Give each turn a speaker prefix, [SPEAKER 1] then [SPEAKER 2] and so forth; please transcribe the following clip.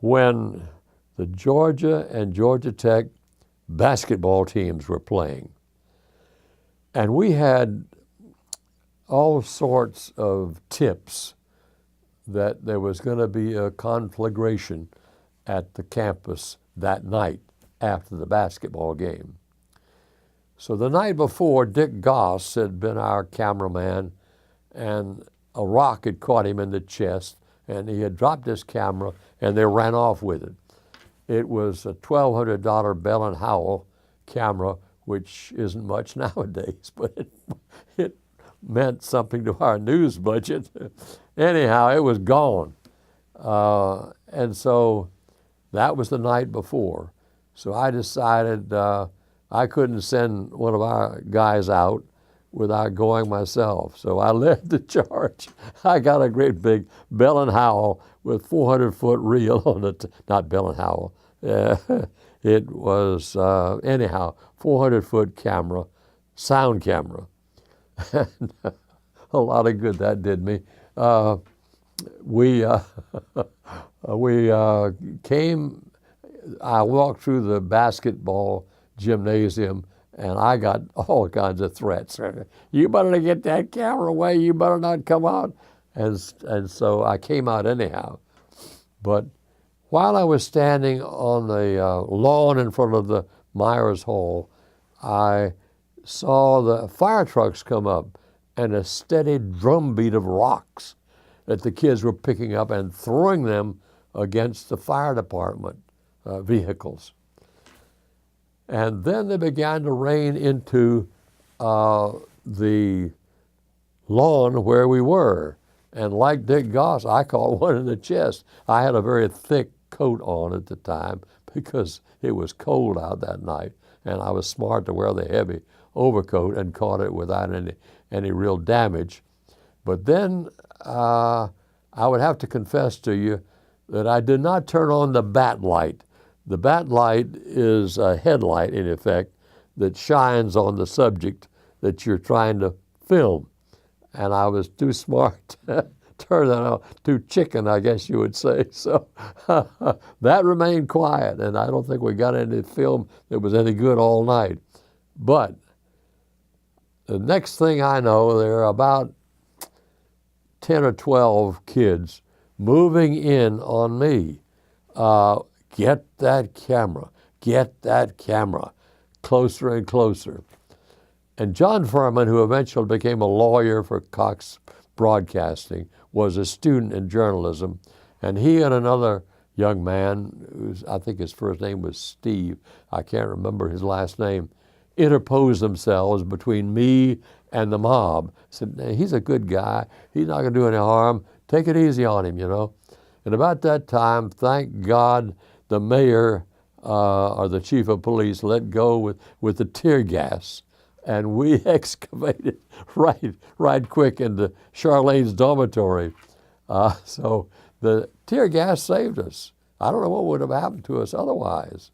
[SPEAKER 1] when the Georgia and Georgia Tech basketball teams were playing. And we had all sorts of tips that there was going to be a conflagration at the campus that night after the basketball game. So the night before, Dick Goss had been our cameraman, and a rock had caught him in the chest, and he had dropped his camera, and they ran off with it. It was a $1,200 Bell & Howell camera, which isn't much nowadays, but it meant something to our news budget. Anyhow, it was gone. And so that was the night before. So I decided I couldn't send one of our guys out without going myself. So I led the charge. I got a great big Bell & Howell with 400-foot reel on it. Not Bell & Howell. It was, anyhow, 400-foot camera, sound camera. And a lot of good that did me. We came, I walked through the basketball gymnasium, and I got all kinds of threats. You better get that camera away, you better not come out. And so I came out anyhow. But while I was standing on the lawn in front of the Myers Hall, I saw the fire trucks come up and a steady drumbeat of rocks that the kids were picking up and throwing them against the fire department vehicles. And then they began to rain into the lawn where we were. And like Dick Goss, I caught one in the chest. I had a very thick coat on at the time because it was cold out that night, and I was smart to wear the heavy overcoat and caught it without any real damage. But then I would have to confess to you that I did not turn on the bat light. The bat light is a headlight, in effect, that shines on the subject that you're trying to film. And I was too smart to turn that on, too chicken, I guess you would say. So that remained quiet, and I don't think we got any film that was any good all night. But the next thing I know, there are about 10 or 12 kids moving in on me. Get that camera, closer and closer. And John Furman, who eventually became a lawyer for Cox Broadcasting, was a student in journalism, and he and another young man, I think his first name was Steve, I can't remember his last name, interposed themselves between me and the mob. Said, he's a good guy, he's not going to do any harm, take it easy on him, you know. And about that time, thank God, the mayor or the chief of police let go with the tear gas, and we excavated right quick into Charlayne's dormitory. So the tear gas saved us. I don't know what would have happened to us otherwise.